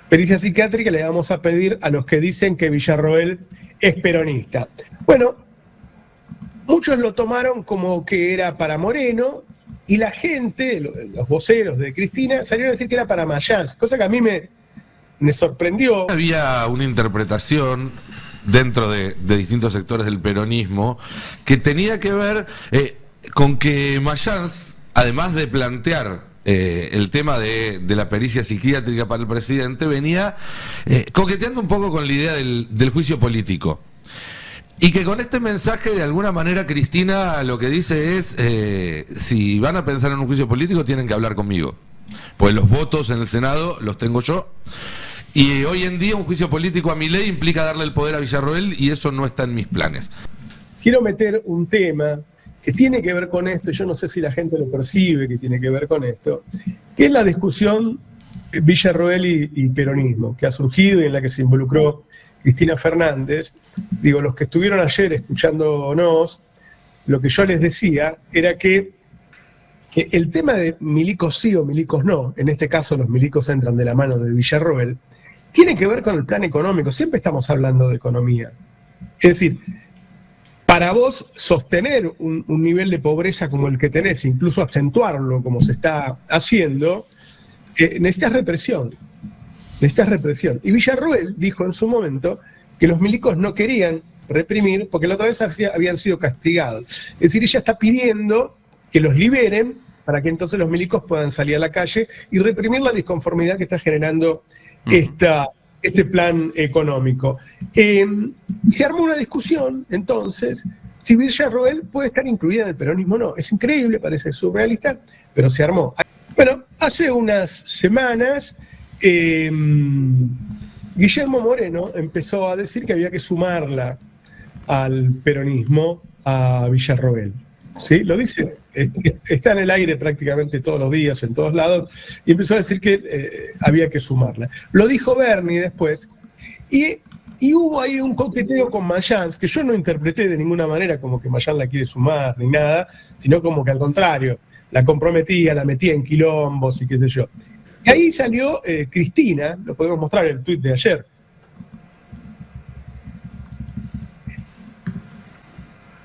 Pericia psiquiátrica le vamos a pedir a los que dicen que Villarroel es peronista. Bueno, muchos lo tomaron como que era para Moreno y la gente, los voceros de Cristina, salieron a decir que era para Mayans, cosa que a mí me sorprendió. Había una interpretación dentro de distintos sectores del peronismo que tenía que ver con que Mayans, además de plantear el tema de la pericia psiquiátrica para el presidente, venía coqueteando un poco con la idea del juicio político. Y que con este mensaje, de alguna manera, Cristina lo que dice es, si van a pensar en un juicio político, tienen que hablar conmigo. Pues los votos en el Senado los tengo yo. Y hoy en día un juicio político a Milei implica darle el poder a Villarroel y eso no está en mis planes. Quiero meter un tema que tiene que ver con esto, yo no sé si la gente lo percibe que tiene que ver con esto, que es la discusión Villarroel y peronismo, que ha surgido y en la que se involucró Cristina Fernández. Digo, los que estuvieron ayer escuchándonos, lo que yo les decía era que el tema de milicos sí o milicos no, en este caso los milicos entran de la mano de Villarroel, tiene que ver con el plan económico. Siempre estamos hablando de economía. Es decir, para vos sostener un nivel de pobreza como el que tenés, incluso acentuarlo como se está haciendo, necesitas represión. Necesitas represión. Y Villarroel dijo en su momento que los milicos no querían reprimir porque la otra vez habían sido castigados. Es decir, ella está pidiendo que los liberen para que entonces los milicos puedan salir a la calle y reprimir la disconformidad que está generando este plan económico. Se armó una discusión, entonces, si Villarroel puede estar incluida en el peronismo o no. Es increíble, parece surrealista, pero se armó. Bueno, hace unas semanas Guillermo Moreno empezó a decir que había que sumarla al peronismo a Villarroel. ¿Sí? Lo dice, está en el aire prácticamente todos los días, en todos lados, y empezó a decir que había que sumarla. Lo dijo Bernie después, y hubo ahí un coqueteo con Mayans, que yo no interpreté de ninguna manera como que Mayans la quiere sumar ni nada, sino como que al contrario, la comprometía, la metía en quilombos y qué sé yo. Y ahí salió Cristina, lo podemos mostrar el tuit de ayer.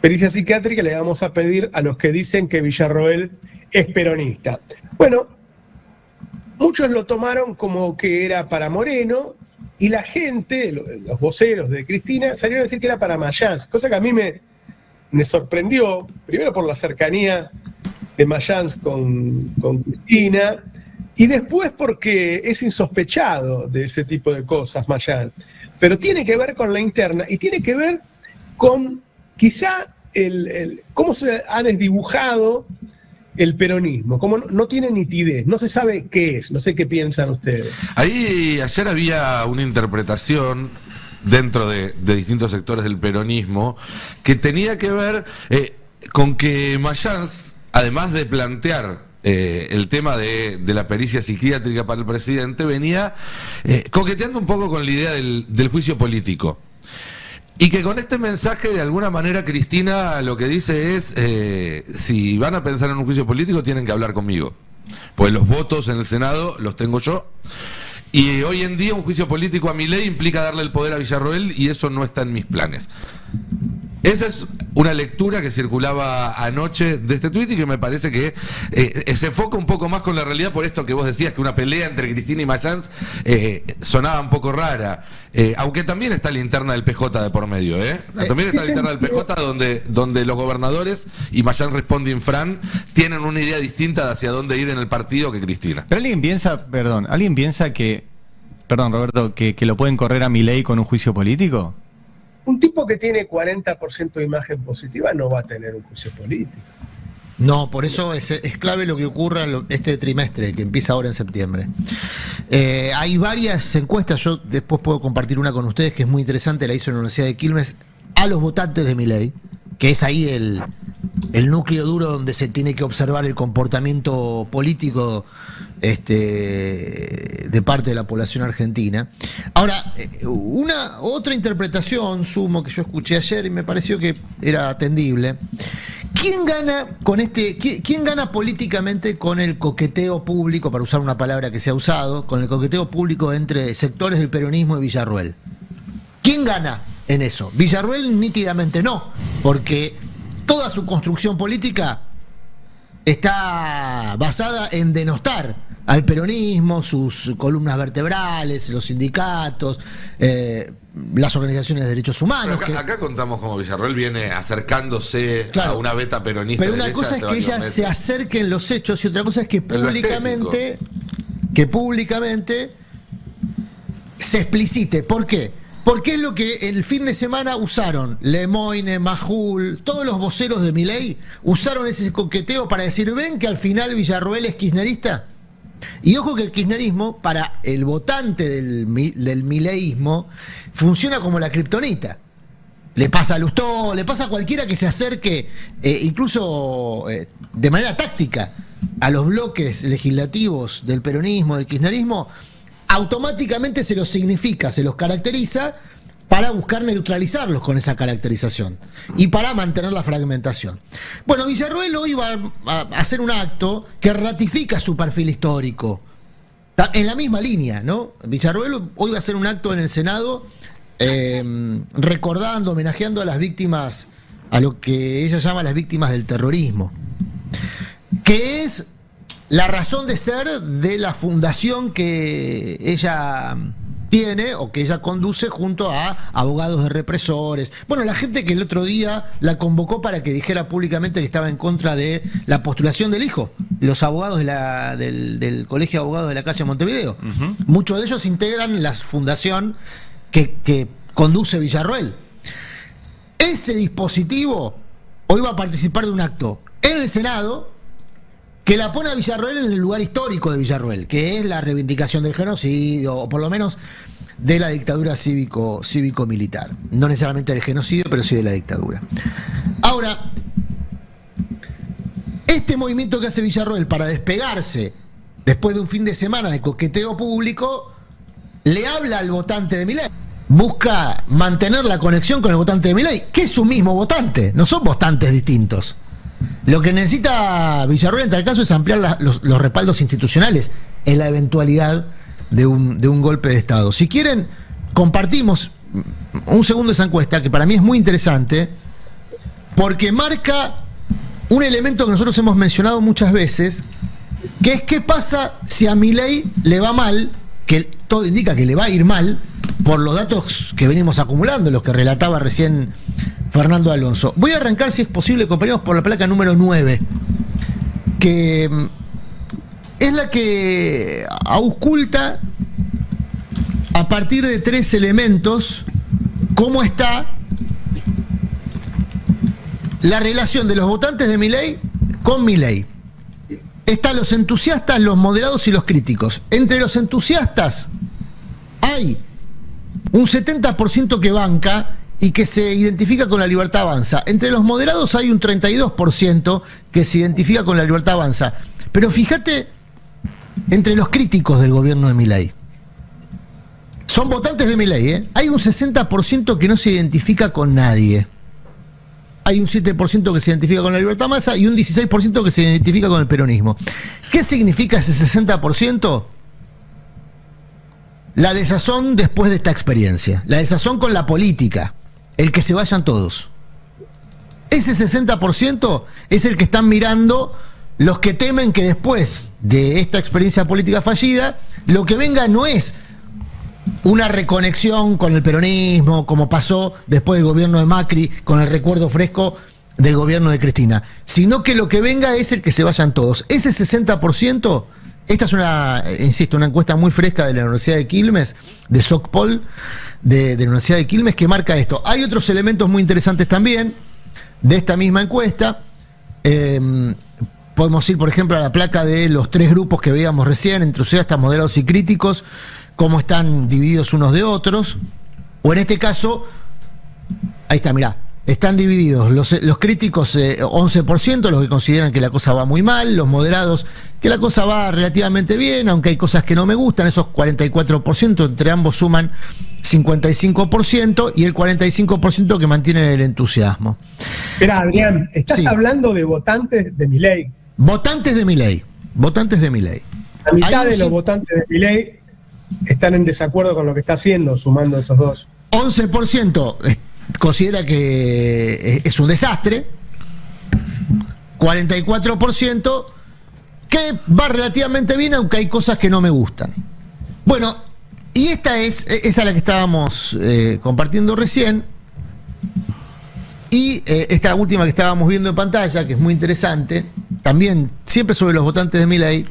Pericia psiquiátrica le vamos a pedir a los que dicen que Villarroel es peronista. Bueno, muchos lo tomaron como que era para Moreno y la gente, los voceros de Cristina, salieron a decir que era para Mayans, cosa que a mí me sorprendió, primero por la cercanía de Mayans con Cristina, y después porque es insospechado de ese tipo de cosas, Mayans. Pero tiene que ver con la interna y tiene que ver con quizá cómo se ha desdibujado el peronismo, cómo no tiene nitidez, no se sabe qué es, no sé qué piensan ustedes. Ahí ayer había una interpretación dentro de distintos sectores del peronismo que tenía que ver con que Mayans, además de plantear el tema de la pericia psiquiátrica para el presidente, venía coqueteando un poco con la idea del juicio político. Y que con este mensaje, de alguna manera, Cristina lo que dice es, si van a pensar en un juicio político, tienen que hablar conmigo. Pues los votos en el Senado los tengo yo. Y hoy en día un juicio político a Milei implica darle el poder a Villarroel y eso no está en mis planes. Esa es una lectura que circulaba anoche de este tuit y que me parece que se enfoca un poco más con la realidad, por esto que vos decías, que una pelea entre Cristina y Mayans sonaba un poco rara, aunque también está la interna del PJ de por medio, también está la interna del PJ donde los gobernadores y Mayans responde Infran tienen una idea distinta de hacia dónde ir en el partido que Cristina. Pero alguien piensa que, Roberto, que lo pueden correr a Milei con un juicio político. Un tipo que tiene 40% de imagen positiva no va a tener un juicio político. No, por eso es clave lo que ocurra este trimestre, que empieza ahora en septiembre. Hay varias encuestas, yo después puedo compartir una con ustedes que es muy interesante, la hizo en la Universidad de Quilmes, a los votantes de Milei, que es ahí el núcleo duro donde se tiene que observar el comportamiento político de parte de la población argentina. Ahora, otra interpretación, sumo, que yo escuché ayer y me pareció que era atendible, ¿Quién gana con quién gana políticamente con el coqueteo público, para usar una palabra que se ha usado, con el coqueteo público entre sectores del peronismo y Villarruel? ¿Quién gana en eso? Villarruel nítidamente no, porque toda su construcción política está basada en denostar al peronismo, sus columnas vertebrales, los sindicatos, las organizaciones de derechos humanos. Acá contamos como Villarruel viene acercándose a una beta peronista. Pero una cosa es que ella se acerque en los hechos y otra cosa es que públicamente se explicite. ¿Por qué? Porque es lo que el fin de semana usaron Lemoyne, Majul, todos los voceros de Milei usaron ese coqueteo para decir, ven que al final Villarruel es kirchnerista. Y ojo que el kirchnerismo, para el votante del mileísmo, funciona como la kriptonita. Le pasa a Lustó, le pasa a cualquiera que se acerque, incluso de manera táctica, a los bloques legislativos del peronismo, del kirchnerismo, automáticamente se los significa, se los caracteriza para buscar neutralizarlos con esa caracterización y para mantener la fragmentación. Bueno, Villarruel hoy va a hacer un acto que ratifica su perfil histórico, en la misma línea, ¿no? Villarruel hoy va a hacer un acto en el Senado recordando, homenajeando a las víctimas, a lo que ella llama las víctimas del terrorismo, que es la razón de ser de la fundación que ella tiene o que ella conduce junto a abogados de represores. Bueno, la gente que el otro día la convocó para que dijera públicamente que estaba en contra de la postulación del hijo, los abogados del Colegio de Abogados de la calle Montevideo. Muchos de ellos integran la fundación que conduce Villarruel. Ese dispositivo hoy va a participar de un acto en el Senado que la pone a Villarruel en el lugar histórico de Villarruel, que es la reivindicación del genocidio, o por lo menos de la dictadura cívico-militar. No necesariamente del genocidio, pero sí de la dictadura. Ahora, este movimiento que hace Villarruel para despegarse después de un fin de semana de coqueteo público, le habla al votante de Milei. Busca mantener la conexión con el votante de Milei, que es su mismo votante, no son votantes distintos. Lo que necesita Villarruel en tal caso es ampliar los respaldos institucionales en la eventualidad de un golpe de Estado. Si quieren, compartimos un segundo esa encuesta, que para mí es muy interesante, porque marca un elemento que nosotros hemos mencionado muchas veces, que es qué pasa si a Milei le va mal, que todo indica que le va a ir mal, por los datos que venimos acumulando, los que relataba recién Fernando Alonso. Voy a arrancar, si es posible, compañeros, por la placa número 9, que es la que ausculta a partir de 3 elementos cómo está la relación de los votantes de Milei con Milei. Están los entusiastas, los moderados y los críticos. Entre los entusiastas hay un 70% que banca y que se identifica con La Libertad Avanza. Entre los moderados hay un 32% que se identifica con La Libertad Avanza. Pero fíjate, entre los críticos del gobierno de Milei, son votantes de Milei, ¿eh? Hay un 60% que no se identifica con nadie. Hay un 7% que se identifica con La Libertad Avanza y un 16% que se identifica con el peronismo. ¿Qué significa ese 60%? La desazón después de esta experiencia, la desazón con la política, el que se vayan todos. Ese 60% es el que están mirando los que temen que después de esta experiencia política fallida, lo que venga no es una reconexión con el peronismo, como pasó después del gobierno de Macri, con el recuerdo fresco del gobierno de Cristina, sino que lo que venga es el que se vayan todos. Ese 60%, esta es una encuesta muy fresca de la Universidad de Quilmes, de SocPol, de la Universidad de Quilmes, que marca esto. Hay otros elementos muy interesantes también de esta misma encuesta. Podemos ir, por ejemplo, a la placa de los 3 grupos que veíamos recién, entusiastas, moderados y críticos, cómo están divididos unos de otros. O en este caso, ahí está, mirá, están divididos los críticos 11%, los que consideran que la cosa va muy mal, los moderados que la cosa va relativamente bien, aunque hay cosas que no me gustan, esos 44%, entre ambos suman 55%, y el 45% que mantiene el entusiasmo. Espera, Adrián, estás hablando de votantes de Milei. Votantes de Milei. La mitad de los votantes de Milei están en desacuerdo con lo que está haciendo, sumando esos dos. 11% considera que es un desastre. 44% que va relativamente bien, aunque hay cosas que no me gustan. Bueno, y esa es la que estábamos compartiendo recién. Y esta última que estábamos viendo en pantalla, que es muy interesante, también siempre sobre los votantes de Milei.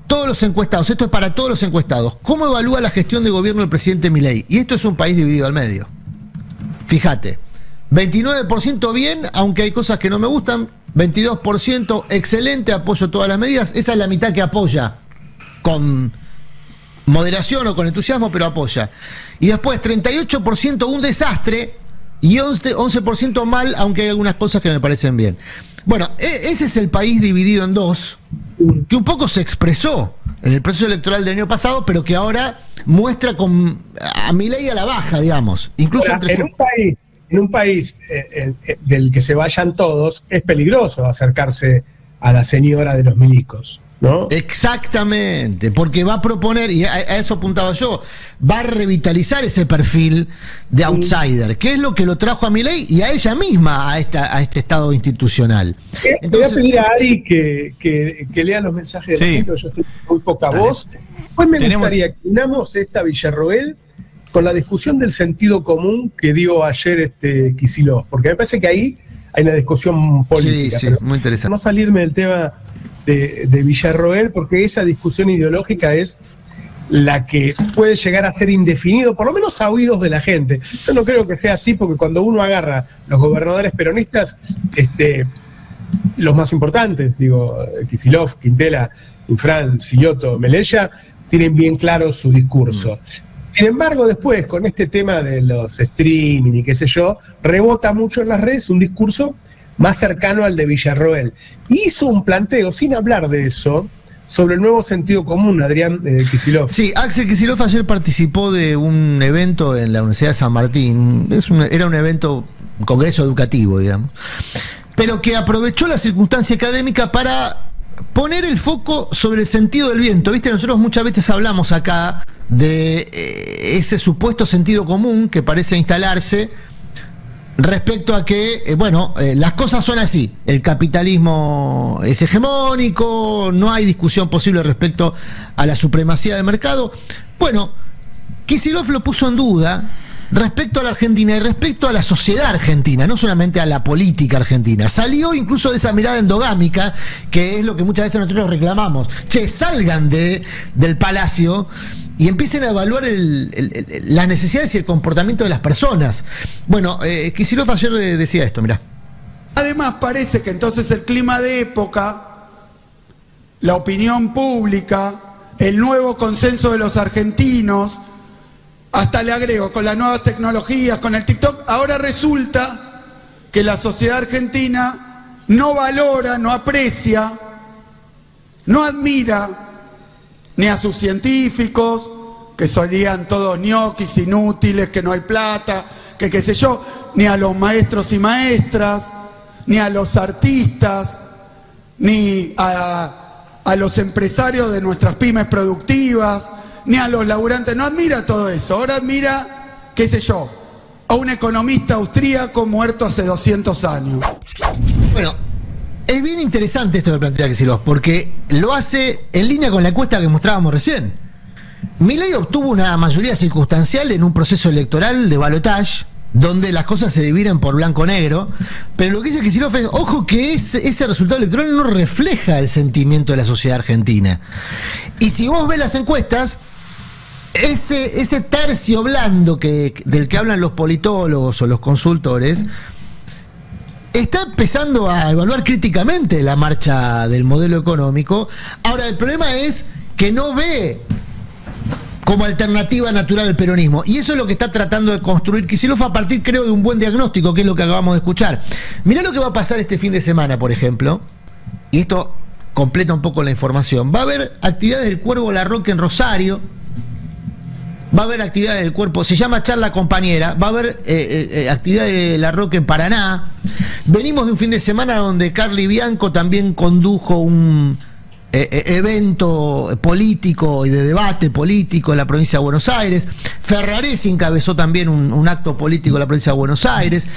Todos los encuestados, esto es para todos los encuestados, ¿cómo evalúa la gestión de gobierno del presidente Milei? Y esto es un país dividido al medio. Fíjate, 29% bien, aunque hay cosas que no me gustan, 22% excelente, apoyo todas las medidas, esa es la mitad que apoya, con moderación o con entusiasmo, pero apoya. Y después 38% un desastre y 11% mal, aunque hay algunas cosas que me parecen bien. Bueno, ese es el país dividido en dos, que un poco se expresó en el proceso electoral del año pasado, pero que ahora muestra a Milei a la baja, digamos. Incluso ahora, en un país del que se vayan todos, es peligroso acercarse a la señora de los milicos, ¿no? Exactamente, porque va a proponer, y a eso apuntaba yo, va a revitalizar ese perfil de outsider, que es lo que lo trajo a Milei y a ella misma a este estado institucional. Entonces, voy a pedir a Ari que lea los mensajes de la gente, yo estoy muy poca voz. Pues me gustaría que unamos esta Villarroel con la discusión del sentido común que dio ayer Kicillof, porque me parece que ahí hay una discusión política. Sí, muy interesante. No salirme del tema de Villarroel, porque esa discusión ideológica es la que puede llegar a ser indefinido, por lo menos a oídos de la gente. Yo no creo que sea así, porque cuando uno agarra los gobernadores peronistas, los más importantes, digo, Kicillof, Quintela, Infran, Silioto, Melella, tienen bien claro su discurso. Sin embargo, después, con este tema de los streaming y qué sé yo, rebota mucho en las redes un discurso más cercano al de Villarroel. Y hizo un planteo, sin hablar de eso, sobre el nuevo sentido común, Adrián Kicillof. Sí, Axel Kicillof ayer participó de un evento en la Universidad de San Martín. Era un evento, un congreso educativo, digamos, pero que aprovechó la circunstancia académica para poner el foco sobre el sentido del viento. Viste, nosotros muchas veces hablamos acá de ese supuesto sentido común que parece instalarse respecto a que, las cosas son así, el capitalismo es hegemónico, no hay discusión posible respecto a la supremacía del mercado. Bueno, Kicillof lo puso en duda respecto a la Argentina y respecto a la sociedad argentina, no solamente a la política argentina. Salió incluso de esa mirada endogámica, que es lo que muchas veces nosotros reclamamos. Che, salgan del palacio y empiecen a evaluar las necesidades y el comportamiento de las personas. Bueno, Kicillof ayer decía esto, mirá. Además parece que entonces el clima de época, la opinión pública, el nuevo consenso de los argentinos, hasta le agrego, con las nuevas tecnologías, con el TikTok, ahora resulta que la sociedad argentina no valora, no aprecia, no admira ni a sus científicos, que solían todos ñoquis, inútiles, que no hay plata, que qué sé yo, ni a los maestros y maestras, ni a los artistas, ni a los empresarios de nuestras pymes productivas, ni a los laburantes, no admira todo eso. Ahora admira, qué sé yo, a un economista austríaco muerto hace 200 años. Bueno, es bien interesante esto de plantear Kicillof, porque lo hace en línea con la encuesta que mostrábamos recién. Milei obtuvo una mayoría circunstancial en un proceso electoral de balotage, donde las cosas se dividen por blanco-negro, pero lo que dice Kicillof es, ojo, que ese resultado electoral no refleja el sentimiento de la sociedad argentina. Y si vos ves las encuestas, ese tercio blando del que hablan los politólogos o los consultores está empezando a evaluar críticamente la marcha del modelo económico. Ahora, el problema es que no ve como alternativa natural al peronismo, y eso es lo que está tratando de construir Kicillof a partir, creo, de un buen diagnóstico, que es lo que acabamos de escuchar. Mirá lo que va a pasar este fin de semana, por ejemplo, y esto completa un poco la información. Va a haber actividades del Cuervo Larroque en Rosario, va a haber actividades del cuerpo, se llama charla compañera, va a haber actividad de La Roca en Paraná. Venimos de un fin de semana donde Carly Bianco también condujo un evento político y de debate político en la provincia de Buenos Aires. Ferraresi encabezó también un acto político en la provincia de Buenos Aires,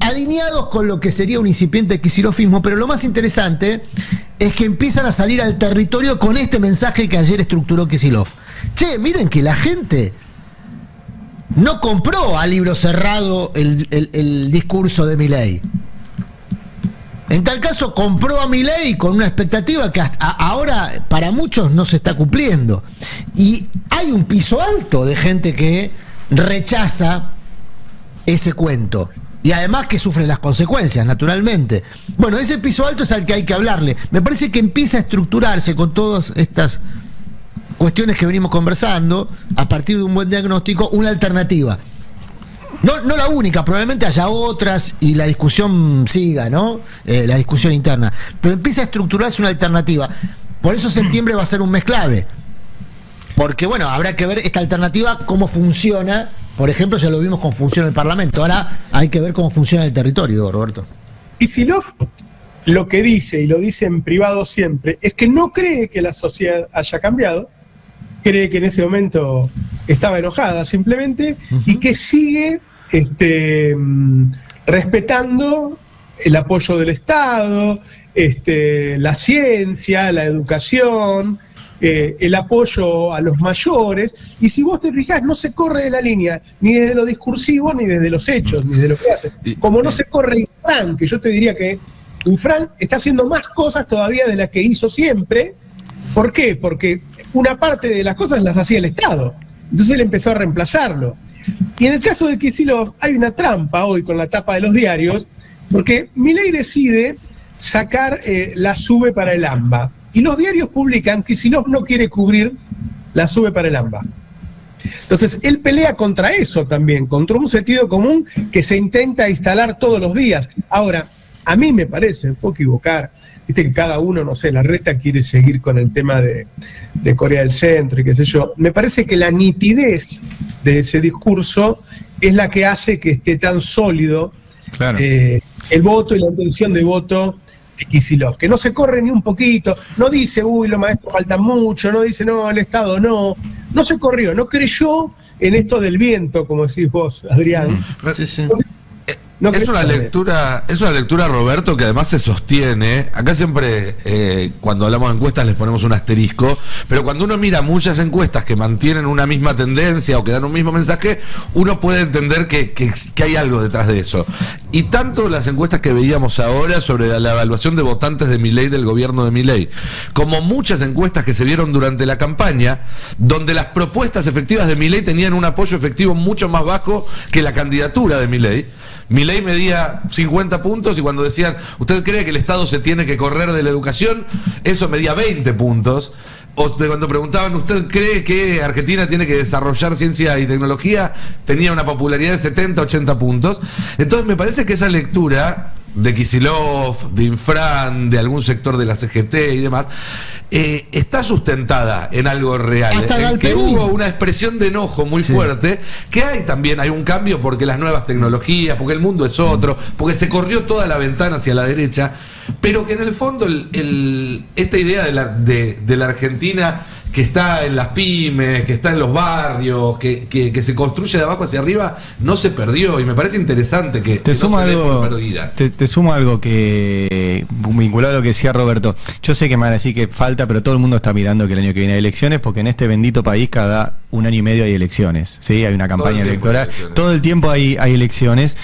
alineados con lo que sería un incipiente quisirofismo, pero lo más interesante es que empiezan a salir al territorio con este mensaje que ayer estructuró Kicillof. Che, miren que la gente no compró a libro cerrado el discurso de Milei. En tal caso, compró a Milei con una expectativa que hasta ahora para muchos no se está cumpliendo. Y hay un piso alto de gente que rechaza ese cuento. Y además que sufre las consecuencias, naturalmente. Bueno, ese piso alto es al que hay que hablarle. Me parece que empieza a estructurarse con todas estas cuestiones que venimos conversando, a partir de un buen diagnóstico, una alternativa. No la única, probablemente haya otras y la discusión siga, ¿no? La discusión interna. Pero empieza a estructurarse una alternativa. Por eso septiembre va a ser un mes clave. Porque, bueno, habrá que ver esta alternativa, cómo funciona. Por ejemplo, ya lo vimos cómo funciona el Parlamento. Ahora hay que ver cómo funciona el territorio, Roberto. Kicillof lo que dice, y lo dice en privado siempre, es que no cree que la sociedad haya cambiado, cree que en ese momento estaba enojada simplemente, y que sigue respetando el apoyo del Estado, la ciencia, la educación, el apoyo a los mayores, y si vos te fijás, no se corre de la línea, ni desde lo discursivo, ni desde los hechos, ni de lo que hace. Como no se corre Infran, que yo te diría que Infran está haciendo más cosas todavía de las que hizo siempre. ¿Por qué? Porque una parte de las cosas las hacía el Estado. Entonces él empezó a reemplazarlo. Y en el caso de Kicillof hay una trampa hoy con la tapa de los diarios, porque Milei decide sacar la SUBE para el AMBA. Y los diarios publican que Kicillof no quiere cubrir la SUBE para el AMBA. Entonces él pelea contra eso también, contra un sentido común que se intenta instalar todos los días. Ahora, a mí me parece, puedo equivocar, viste que cada uno, no sé, Larreta quiere seguir con el tema de Corea del Centro y qué sé yo. Me parece que la nitidez de ese discurso es la que hace que esté tan sólido, claro, el voto y la intención de voto de Kicillof, que no se corre ni un poquito, no dice, uy, los maestros faltan mucho, no dice, no, el Estado no se corrió, no creyó en esto del viento, como decís vos, Adrián. Sí, sí. No, es una lectura, Roberto, que además se sostiene. Acá siempre, cuando hablamos de encuestas, les ponemos un asterisco, pero cuando uno mira muchas encuestas que mantienen una misma tendencia o que dan un mismo mensaje, uno puede entender que hay algo detrás de eso. Y tanto las encuestas que veíamos ahora sobre la evaluación de votantes de Milei, del gobierno de Milei, como muchas encuestas que se vieron durante la campaña, donde las propuestas efectivas de Milei tenían un apoyo efectivo mucho más bajo que la candidatura de Milei. Milei medía 50 puntos y cuando decían, ¿usted cree que el Estado se tiene que correr de la educación? Eso medía 20 puntos. O de cuando preguntaban, ¿usted cree que Argentina tiene que desarrollar ciencia y tecnología? Tenía una popularidad de 70, 80 puntos. Entonces me parece que esa lectura de Kicillof, de Infran, de algún sector de la CGT y demás, está sustentada en algo real, en que hubo una expresión de enojo muy fuerte, que hay un cambio porque las nuevas tecnologías, porque el mundo es otro, porque se corrió toda la ventana hacia la derecha, pero que en el fondo esta idea de la Argentina que está en las pymes, que está en los barrios, que se construye de abajo hacia arriba, no se perdió, y me parece interesante que te suma algo perdida. Te sumo algo que vinculado a lo que decía Roberto. Yo sé que me van a decir que falta, pero todo el mundo está mirando que el año que viene hay elecciones, porque en este bendito país cada un año y medio hay elecciones, ¿sí? Hay una campaña electoral, todo el tiempo hay elecciones.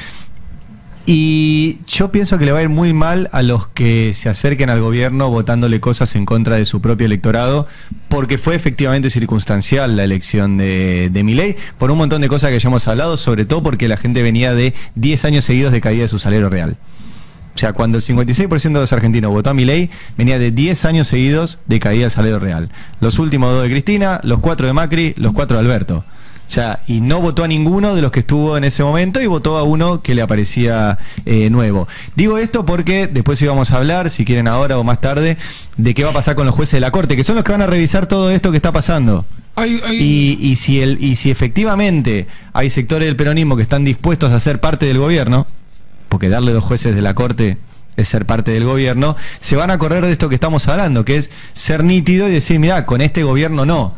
Y yo pienso que le va a ir muy mal a los que se acerquen al gobierno votándole cosas en contra de su propio electorado, porque fue efectivamente circunstancial la elección de Milei, por un montón de cosas que ya hemos hablado, sobre todo porque la gente venía de 10 años seguidos de caída de su salario real. O sea, cuando el 56% de los argentinos votó a Milei, venía de 10 años seguidos de caída del salario real. Los últimos 2 de Cristina, los 4 de Macri, los 4 de Alberto. O sea, y no votó a ninguno de los que estuvo en ese momento y votó a uno que le aparecía nuevo. Digo esto porque después íbamos a hablar, si quieren ahora o más tarde, de qué va a pasar con los jueces de la Corte, que son los que van a revisar todo esto que está pasando. Y si efectivamente hay sectores del peronismo que están dispuestos a ser parte del gobierno, porque darle 2 jueces de la Corte es ser parte del gobierno, se van a correr de esto que estamos hablando, que es ser nítido y decir, mirá, con este gobierno no.